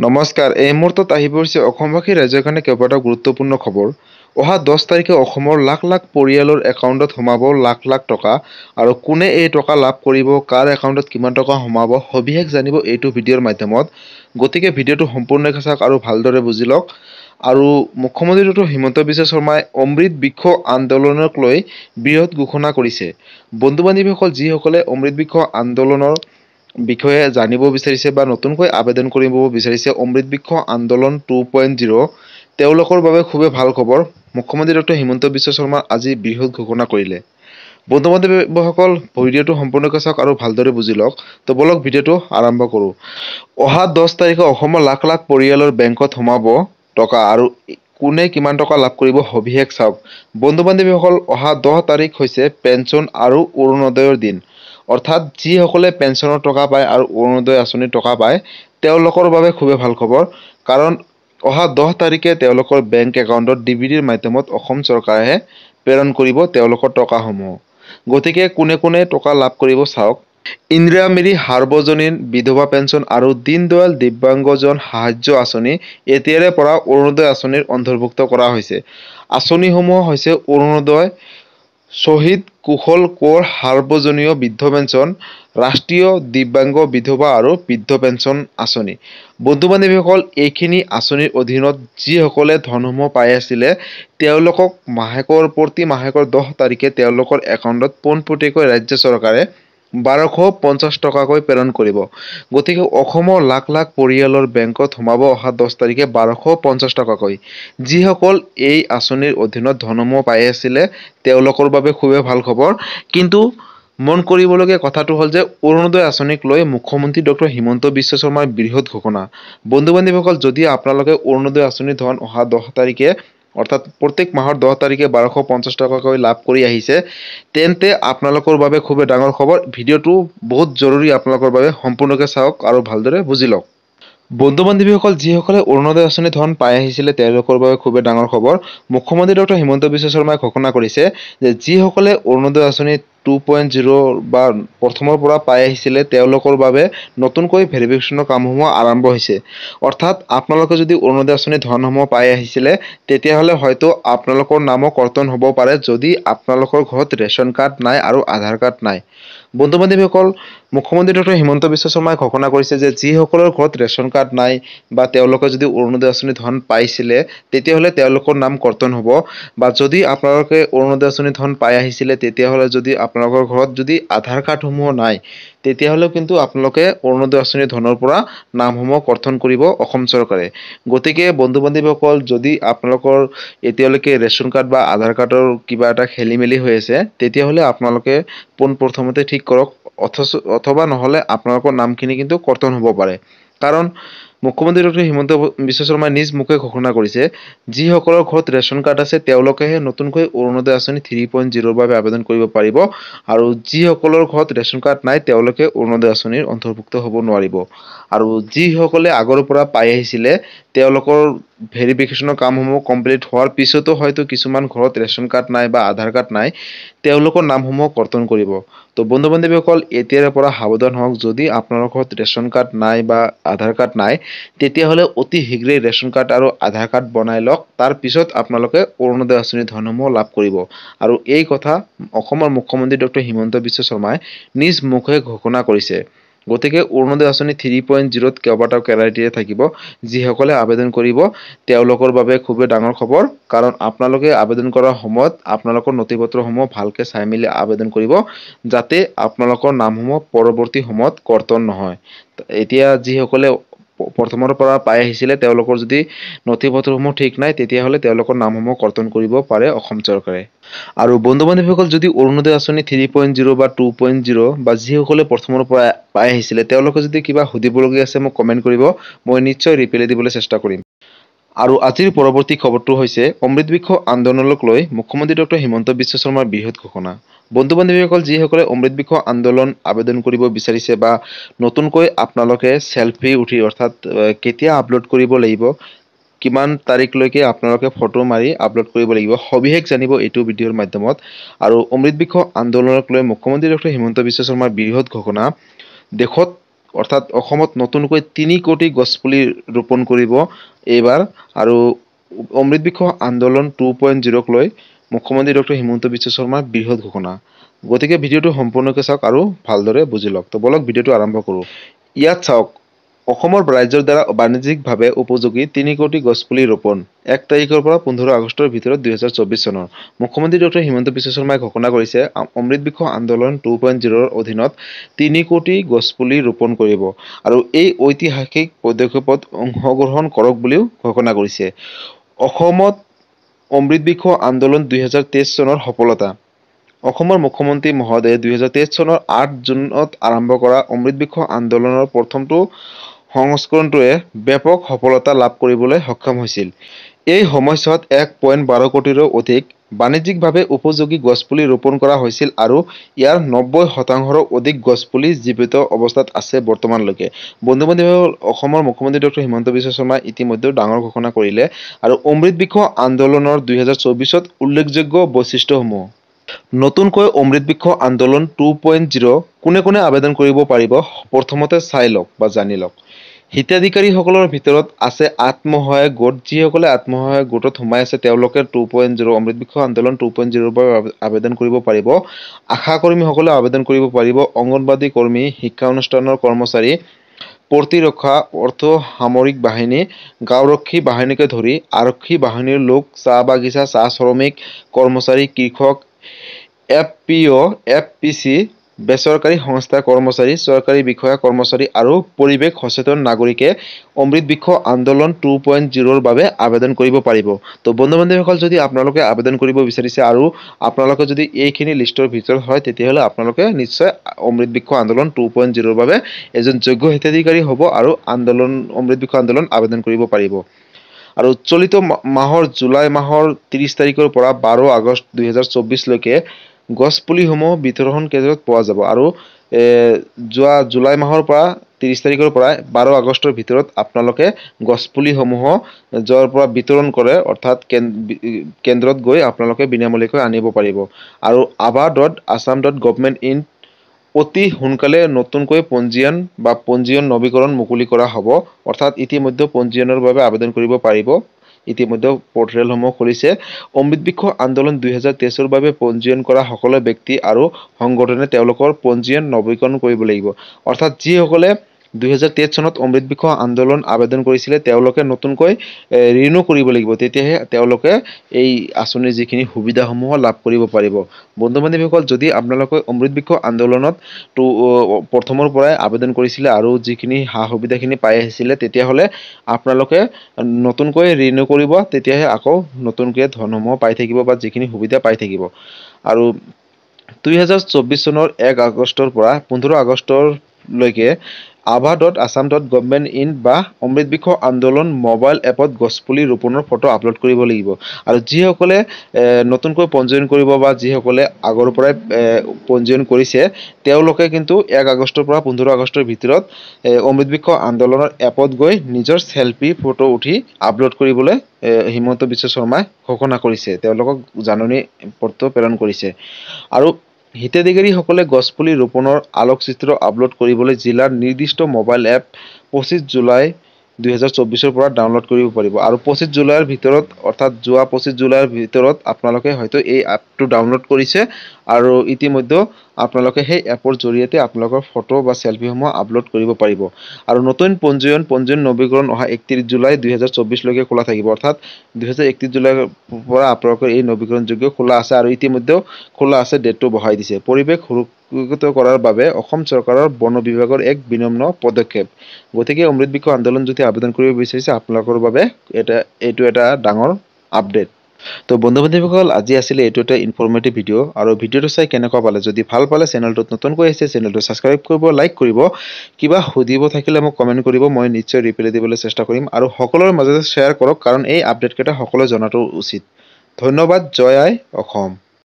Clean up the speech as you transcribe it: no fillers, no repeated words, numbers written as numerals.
নমস্কাৰ। এই মুহূৰ্তত আহি পৰিছে অসমবাসী ৰাজ্যৰ কাৰণে কেইবাটাও গুৰুত্বপূৰ্ণ খবৰ। অহা 10 তাৰিখে অসমৰ লাখ লাখ পৰিয়ালৰ একাউণ্টত সোমাব লাখ লাখ টকা। আৰু কোনে এই টকা লাভ কৰিব, কাৰ একাউণ্টত কিমান টকা সোমাব, সবিশেষ জানিব এইটো ভিডিঅ'ৰ মাধ্যমত। গতিকে ভিডিঅ'টো সম্পূৰ্ণকৈ চাওক আৰু ভালদৰে বুজি লওক। আৰু মুখ্যমন্ত্ৰী ডক্টৰ হিমন্ত বিশ্ব শৰ্মাই অমৃত বৃক্ষ আন্দোলনক লৈ বৃহৎ ঘোষণা কৰিছে। বন্ধু বান্ধৱীসকল, যিসকলে অমৃত বৃক্ষ আন্দোলনৰ বিষয়ে জানিব বিচাৰিছে বা নতুনকৈ আবেদন কৰিব বিচাৰিছে অমৃত বৃক্ষ আন্দোলন 2.0, তেওঁলোকৰ বাবে খুবেই ভাল খবৰ। মুখ্যমন্ত্ৰী ডক্টৰ হিমন্ত বিশ্ব শৰ্মা আজি বৃহৎ ঘোষণা কৰিলে। বন্ধু বান্ধৱীসকল, ভিডিঅ'টো সম্পূৰ্ণকৈ চাওক আৰু ভালদৰে বুজি লওক। তো বলক ভিডিঅ'টো আৰম্ভ কৰোঁ। অহা 10 তাৰিখে অসমৰ লাখ লাখ পৰিয়ালৰ বেংকত সোমাব টকা। আৰু কোনে কিমান টকা লাভ কৰিব, সবিশেষ চাওক। বন্ধু বান্ধৱীসকল, অহা 10 তাৰিখ হৈছে পেঞ্চন আৰু অৰুণোদয়ৰ দিন। অৰ্থাৎ যিসকলে পেঞ্চনৰ টকা পায় আৰু অৰুণোদয় আঁচনিৰ টকা পায়, তেওঁলোকৰ বাবে খুবেই ভাল খবৰ। কাৰণ অহা 10 তাৰিখে তেওঁলোকৰ বেংক একাউণ্টত ডিবিটিৰ মাধ্যমত অসম চৰকাৰে প্ৰেৰণ কৰিব তেওঁলোকৰ টকাসমূহ। গতিকে কোনে কোনে টকা লাভ কৰিব চাওক। ইন্দিৰা মিৰি সাৰ্বজনীন বিধৱা পেঞ্চন আৰু দীনদয়াল দিব্যাংগজন সাহায্য আঁচনি এতিয়াৰে পৰা অৰুণোদয় আঁচনিৰ অন্তৰ্ভুক্ত কৰা হৈছে। আঁচনিসমূহ হৈছে অৰুণোদয়, শ্বহীদ কুশল কোঁৱৰ সাৰ্বজনীয় বৃদ্ধ পেঞ্চন, ৰাষ্ট্ৰীয় দিব্যাংগ বিধৱা আৰু বৃদ্ধ পেঞ্চন আঁচনি। বন্ধু বান্ধৱীসকল, এইখিনি আঁচনিৰ অধীনত যিসকলে ধনসমূহ পাই আছিলে, তেওঁলোকক প্ৰতি মাহেকৰ 10 তাৰিখে তেওঁলোকৰ একাউণ্টত পোনপটীয়াকৈ ৰাজ্য চৰকাৰে 1250 টকাকৈ প্ৰেৰণ কৰিব। গতিকে অসমৰ লাখ লাখ পৰিয়ালৰ বেংকত সোমাব অহা 10 তাৰিখে 1250 টকাকৈ। যিসকল এই আঁচনিৰ অধীনত ধনসমূহ পাই আছিলে, তেওঁলোকৰ বাবে খুবেই ভাল খবৰ। কিন্তু মন কৰিবলগীয়া কথাটো হ'ল যে অৰুণোদয় আঁচনিক লৈ মুখ্যমন্ত্ৰী ডক্টৰ হিমন্ত বিশ্ব শৰ্মাৰ বৃহৎ ঘোষণা। বন্ধু বান্ধৱীসকল, যদি আপোনালোকে অৰুণোদয় আঁচনিৰ ধন অহা 10 তাৰিখে অৰ্থাৎ প্ৰত্যেক মাহৰ 10 তাৰিখে 1250 টকাকৈ লাভ কৰি আহিছে, তেন্তে আপোনালোকৰ বাবে খুবেই ডাঙৰ খবৰ। ভিডিঅ'টো বহুত জৰুৰী আপোনালোকৰ বাবে, সম্পূৰ্ণকৈ চাওক আৰু ভালদৰে বুজি লওক। বন্ধু বান্ধৱীসকল, যিসকলে অৰুণোদয় আঁচনি ধন পাই আহিছিলে, তেওঁলোকৰ বাবে খুবেই ডাঙৰ খবৰ। মুখ্যমন্ত্ৰী ডক্টৰ হিমন্ত বিশ্ব শৰ্মাই ঘোষণা কৰিছে যে যিসকলে অৰুণোদয় আঁচনি 2.0 বা প্ৰথমৰ পৰা পাই আহিছিলে, তেওঁলোকৰ বাবে নতুনকৈ ভেৰিফিকেশ্যনৰ কামসমূহ আৰম্ভ হৈছে। অৰ্থাৎ আপোনালোকে যদি অৰুণোদয় আঁচনি ধনসমূহ পাই আহিছিলে, তেতিয়াহ'লে হয়তো আপোনালোকৰ নামো কৰ্তন হ'ব পাৰে, যদি আপোনালোকৰ ঘৰত ৰেচন কাৰ্ড নাই আৰু আধাৰ কাৰ্ড নাই। বন্ধু বান্ধৱীসকল, মুখ্যমন্ত্ৰী ডক্টৰ হিমন্ত বিশ্ব শৰ্মাই ঘোষণা কৰিছে যে যিসকলৰ ঘৰত ৰেচন কাৰ্ড নাই বা তেওঁলোকে যদি অৰুণোদয় আঁচনি ধন পাইছিলে, তেতিয়াহ'লে তেওঁলোকৰ নাম কৰ্তন হ'ব। বা যদি আপোনালোকে অৰুণোদয় আঁচনি ধন পাই আহিছিলে, তেতিয়াহ'লে যদি আপোনালোকৰ ঘৰত যদি আধাৰ কাৰ্ডসমূহ নাই, তেতিয়াহ'লেও কিন্তু আপোনালোকে অৰুণোদয় আঁচনিৰ ধনৰ পৰা নামসমূহ কৰ্তন কৰিব অসম চৰকাৰে। গতিকে বন্ধু বান্ধৱীসকল, যদি আপোনালোকৰ এতিয়ালৈকে ৰেচন কাৰ্ড বা আধাৰ কাৰ্ডৰ কিবা এটা খেলি মেলি হৈ আছে, তেতিয়াহ'লে আপোনালোকে পোনপ্ৰথমতে ঠিক কৰক। অথবা নহ'লে আপোনালোকৰ নামখিনি কিন্তু কৰ্তন হ'ব পাৰে। কাৰণ মুখ্যমন্ত্ৰী ডক্টৰ হিমন্ত বিশ্ব শৰ্মাই নিজ মুখে ঘোষণা কৰিছে, যিসকলৰ ঘৰত ৰেচন কাৰ্ড আছে, তেওঁলোকেহে নতুনকৈ অৰুণোদয় আঁচনি 3.0ৰ বাবে আবেদন কৰিব পাৰিব। আৰু যিসকলৰ ঘৰত ৰেচন কাৰ্ড নাই, তেওঁলোকে অৰুণোদয় আঁচনিৰ অন্তৰ্ভুক্ত হ'ব নোৱাৰিব। আৰু যিসকলে আগৰ পৰা পাই আহিছিলে, তেওঁলোকৰ ভেৰিফিকেশ্যনৰ কামসমূহ কমপ্লিট হোৱাৰ পিছতো হয়তো কিছুমান ঘৰত ৰেচন কাৰ্ড নাই বা আধাৰ কাৰ্ড নাই, তেওঁলোকৰ নামসমূহ কৰ্তন কৰিব। তো বন্ধু বান্ধৱীসকল, এতিয়াৰে পৰা সাৱধান হওক। যদি আপোনালোকৰ ঘৰত ৰেচন কাৰ্ড নাই বা আধাৰ কাৰ্ড নাই, তেতিয়াহ'লে অতি শীঘ্ৰেই ৰেচন কাৰ্ড আৰু আধাৰ কাৰ্ড বনাই লওক। তাৰ পিছত আপোনালোকে অৰুণোদয় আঁচনিৰ ধনসমূহ লাভ কৰিব। আৰু এই কথা অসমৰ মুখ্যমন্ত্ৰী ডক্টৰ হিমন্ত বিশ্ব শৰ্মাই নিজ মুখে ঘোষণা কৰিছে। গতিকে অৰুণোদয় আঁচনি 3.0ত কেইবাটাও ক্ৰাইটেৰিয়া থাকিব। যিসকলে আবেদন কৰিব, তেওঁলোকৰ বাবে খুবেই ডাঙৰ খবৰ। কাৰণ আপোনালোকে আবেদন কৰাৰ সময়ত আপোনালোকৰ নথিপত্ৰসমূহ ভালকৈ চাই মেলি আবেদন কৰিব, যাতে আপোনালোকৰ নামসমূহ পৰৱৰ্তী সময়ত কৰ্তন নহয়। এতিয়া যিসকলে প্ৰথমৰ পৰা পাই আহিছিলে, তেওঁলোকৰ যদি নথিপত্ৰসমূহ ঠিক নাই, তেতিয়াহ'লে তেওঁলোকৰ নামসমূহ কৰ্তন কৰিব পাৰে অসম চৰকাৰে। আৰু বন্ধু বান্ধৱীসকল, যদি অৰুণোদয় আঁচনি 3.0 বা 2.0 বা যিসকলে প্ৰথমৰ পৰা পাই আহিছিলে, তেওঁলোকে যদি কিবা সুধিবলগীয়া আছে, মোক কমেণ্ট কৰিব। মই নিশ্চয় ৰিপ্লাই দিবলৈ চেষ্টা কৰিম। আৰু আজিৰ পৰৱৰ্তী খবৰটো হৈছে অমৃত বৃক্ষ আন্দোলনক লৈ মুখ্যমন্ত্ৰী ডক্টৰ হিমন্ত বিশ্ব শৰ্মাৰ বৃহৎ ঘোষণা। বন্ধু বান্ধৱীসকল, যিসকলে অমৃত বৃক্ষ আন্দোলন আবেদন কৰিব বিচাৰিছে বা নতুনকৈ আপোনালোকে চেলফি উঠি, অৰ্থাৎ কেতিয়া আপলোড কৰিব লাগিব, কিমান তাৰিখলৈকে আপোনালোকে ফটো মাৰি আপলোড কৰিব লাগিব, সবিশেষ জানিব এইটো ভিডিঅ'ৰ মাধ্যমত। আৰু অমৃত বৃক্ষ আন্দোলনক লৈ মুখ্যমন্ত্ৰী ডক্টৰ হিমন্ত বিশ্ব শৰ্মাৰ বৃহৎ ঘোষণা। দেশত অৰ্থাৎ অসমত নতুনকৈ 3 কোটি গছপুলি ৰোপণ কৰিব এইবাৰ। আৰু অমৃত বৃক্ষ আন্দোলন 2.0ক লৈ মুখ্যমন্ত্ৰী ডক্টৰ হিমন্ত বিশ্ব শৰ্মাৰ বৃহৎ ঘোষণা। গতিকে ভিডিঅ'টো সম্পূৰ্ণকৈ চাওক আৰু ভালদৰে বুজি লওক। তো বলক ভিডিঅ'টো আৰম্ভ কৰোঁ। ইয়াত চাওক, অসমৰ ৰাজ্যৰ দ্বাৰা বাণিজ্যিকভাৱে উপযোগী 3 কোটি গছপুলি ৰোপণ 1 তাৰিখৰ পৰা 15 আগষ্টৰ ভিতৰত 2024 চনৰ। মুখ্যমন্ত্ৰী ডক্টৰ হিমন্ত বিশ্ব শৰ্মাই ঘোষণা কৰিছে, অমৃত বৃক্ষ আন্দোলন 2.0ৰ অধীনত 3 কোটি গছপুলি ৰোপণ কৰিব আৰু এই ঐতিহাসিক পদক্ষেপত অংশগ্ৰহণ কৰক বুলিও ঘোষণা কৰিছে। অসমত অমৃত বৃক্ষ আন্দোলন 2023 চনৰ সফলতা। অসমৰ মুখ্যমন্ত্ৰী মহোদয়ে 2023 চনৰ 8 জুনত আৰম্ভ কৰা অমৃত বৃক্ষ আন্দোলনৰ প্ৰথমটো সংস্কৰণটোৱে ব্যাপক সফলতা লাভ কৰিবলৈ সক্ষম হৈছিল। এই সময়ছোৱাত 1.12 কোটিৰো অধিক বাণিজ্যিকভাৱে উপযোগী গছপুলি ৰোপণ কৰা হৈছিল আৰু ইয়াৰ 90%ৰো অধিক গছপুলি জীৱিত অৱস্থাত আছে বৰ্তমানলৈকে। বন্ধু-বান্ধৱীসকল, অসমৰ মুখ্যমন্ত্ৰী ডক্টৰ হিমন্ত বিশ্ব শৰ্মাই ইতিমধ্যে ডাঙৰ ঘোষণা কৰিলে আৰু অমৃত বৃক্ষ আন্দোলনৰ 2024ত উল্লেখযোগ্য বৈশিষ্ট্যসমূহ। নতুনকৈ অমৃত বৃক্ষ আন্দোলন 2.0 কোনে কোনে আবেদন কৰিব পাৰিব প্ৰথমতে চাই লওক বা জানি লওক। হিতাধিকাৰীসকলৰ ভিতৰত আছে আত্মসহায়ক গোট। যিসকলে আত্মসহায়ক গোটত সোমাই আছে তেওঁলোকে 2.0 অমৃত বৃক্ষ আন্দোলন 2.0ৰ বাবে আবেদন কৰিব পাৰিব। আশা কৰ্মীসকলে আবেদন কৰিব পাৰিব। অংগনবাদী কৰ্মী, শিক্ষা অনুষ্ঠানৰ কৰ্মচাৰী, প্ৰতিৰক্ষা, অৰ্ধ সামৰিক বাহিনী, গাঁওৰক্ষী বাহিনীকে ধৰি আৰক্ষী বাহিনীৰ লোক, চাহ বাগিচা, চাহ শ্ৰমিক, কৰ্মচাৰী, কৃষক, FPO, FPC, বেচৰকাৰী সংস্থাৰ কৰ্মচাৰী, চৰকাৰী বিষয়া কৰ্মচাৰী আৰু পৰিৱেশ সচেতন নাগৰিকে অমৃত বৃক্ষ আন্দোলন 2.0ৰ বাবে আবেদন কৰিব পাৰিব। তো বন্ধু-বান্ধৱীসকল, যদি আপোনালোকে আবেদন কৰিব বিচাৰিছে আৰু আপোনালোকে যদি এইখিনি লিষ্টৰ ভিতৰত হয়, তেতিয়াহ'লে আপোনালোকে নিশ্চয় অমৃত বৃক্ষ আন্দোলন 2.0ৰ বাবে এজন যোগ্য হিতাধিকাৰী হ'ব আৰু অমৃত বৃক্ষ আন্দোলন আবেদন কৰিব পাৰিব। আৰু চলিত মাহৰ জুলাই মাহৰ 30 তাৰিখৰ পৰা 12 আগষ্ট 2024 লৈকে গছপুলিসমূহ বিতৰণ কেন্দ্ৰত পোৱা যাব আৰু যোৱা জুলাই মাহৰ পৰা 30 তাৰিখৰ পৰা 12 আগষ্টৰ ভিতৰত আপোনালোকে গছপুলিসমূহ য'ৰ পৰা বিতৰণ কৰে, অৰ্থাৎ কেন্দ্ৰত গৈ আপোনালোকে বিনামূলীয়াকৈ আনিব পাৰিব। আৰু aba.assam.government.in অতি সোনকালে নতুনকৈ পঞ্জীয়ন নৱীকৰণ মুকলি কৰা হ'ব। অৰ্থাৎ ইতিমধ্যে পঞ্জীয়নৰ বাবে আবেদন কৰিব পাৰিব। ইতিমধ্যে পৰ্টেলসমূহ খুলিছে। অমৃত বৃক্ষ আন্দোলন 2023ৰ বাবে পঞ্জীয়ন কৰা সকলো ব্যক্তি আৰু সংগঠনে তেওঁলোকৰ পঞ্জীয়ন নৱীকৰণ কৰিব লাগিব। অৰ্থাৎ যিসকলে 2023 চনত অমৃত বৃক্ষ আন্দোলন আবেদন কৰিছিলে তেওঁলোকে নতুনকৈ ৰিনিউ কৰিব লাগিব, তেতিয়াহে তেওঁলোকে এই আঁচনিৰ যিখিনি সুবিধাসমূহ লাভ কৰিব পাৰিব। বন্ধু-বান্ধৱীসকল, যদি আপোনালোকে অমৃত বৃক্ষ আন্দোলনত প্ৰথমৰ পৰাই আবেদন কৰিছিলে আৰু যিখিনি সা-সুবিধাখিনি পাই আহিছিলে, তেতিয়াহ'লে আপোনালোকে নতুনকৈ ৰিনিউ কৰিব, তেতিয়াহে আকৌ নতুনকৈ ধনসমূহ পাই থাকিব বা যিখিনি সুবিধা পাই থাকিব। আৰু 2024 চনৰ 1 আগষ্টৰ পৰা 15 আগষ্টলৈকে aba.assam.government.in বা অমৃত বৃক্ষ আন্দোলন মোবাইল এপত গছপুলি ৰোপণৰ ফটো আপলোড কৰিব লাগিব। আৰু যিসকলে নতুনকৈ পঞ্জীয়ন কৰিব বা যিসকলে আগৰ পৰাই পঞ্জীয়ন কৰিছে তেওঁলোকে কিন্তু 1 আগষ্টৰ পৰা 15 আগষ্টৰ ভিতৰত অমৃত বৃক্ষ আন্দোলনৰ এপত গৈ নিজৰ চেলফি ফটো উঠি আপলোড কৰিবলৈ হিমন্ত বিশ্ব শৰ্মাই ঘোষণা কৰিছে। তেওঁলোকক জাননী পত্ৰ প্ৰেৰণ কৰিছে। আৰু হিতাধিকাৰীসকলে গছপুলি ৰোপণৰ আলোকচিত্ৰ আপলোড কৰিবলৈ জিলাৰ নিৰ্দিষ্ট মোবাইল এপ 25 জুলাই 2024 পৰা ডাউনলোড কৰিব পাৰিব। আৰু 25 জুলাইৰ ভিতৰত, অৰ্থাৎ যোৱা 25 জুলাইৰ ভিতৰত আপোনালোকে হয়তো এই এপটো ডাউনলোড কৰিছে আৰু ইতিমধ্যে আপোনালোকে সেই এপৰ জৰিয়তে আপোনালোকৰ ফটো বা চেলফিসমূহ আপলোড কৰিব পাৰিব। আৰু নতুন পঞ্জীয়ন নৱীকৰণ অহা 31 জুলাই 2024 লৈকে খোলা থাকিব। অৰ্থাৎ 2031 জুলাইৰ পৰা আপোনালোকৰ এই নৱীকৰণযোগ্য খোলা আছে আৰু ইতিমধ্যে খোলা আছে, ডেটটো বঢ়াই দিছে। পৰিৱেশ সুৰক্ষিত কৰাৰ বাবে অসম চৰকাৰৰ বন বিভাগৰ এক বিনম্ৰ পদক্ষেপ। গতিকে অমৃত বৃক্ষ আন্দোলন যদি আবেদন কৰিব বিচাৰিছে আপোনালোকৰ বাবে এইটো এটা ডাঙৰ আপডেট। তো বন্ধু-বান্ধৱীসকল, আজি আছিলে এইটো এটা ইনফৰ্মেটিভ ভিডিঅ' আৰু ভিডিঅ'টো চাই কেনেকুৱা পালে? যদি ভাল পালে চেনেলটোত নতুনকৈ আহিছে চেনেলটো ছাবস্ক্ৰাইব কৰিব, লাইক কৰিব। কিবা সুধিব থাকিলে মোক কমেণ্ট কৰিব, মই নিশ্চয় ৰিপ্লাই দিবলৈ চেষ্টা কৰিম। আৰু সকলোৰে মাজতে শ্বেয়াৰ কৰক, কাৰণ এই আপডেটকেইটা সকলোৱে জনাটো উচিত। ধন্যবাদ। জয় আই অসম।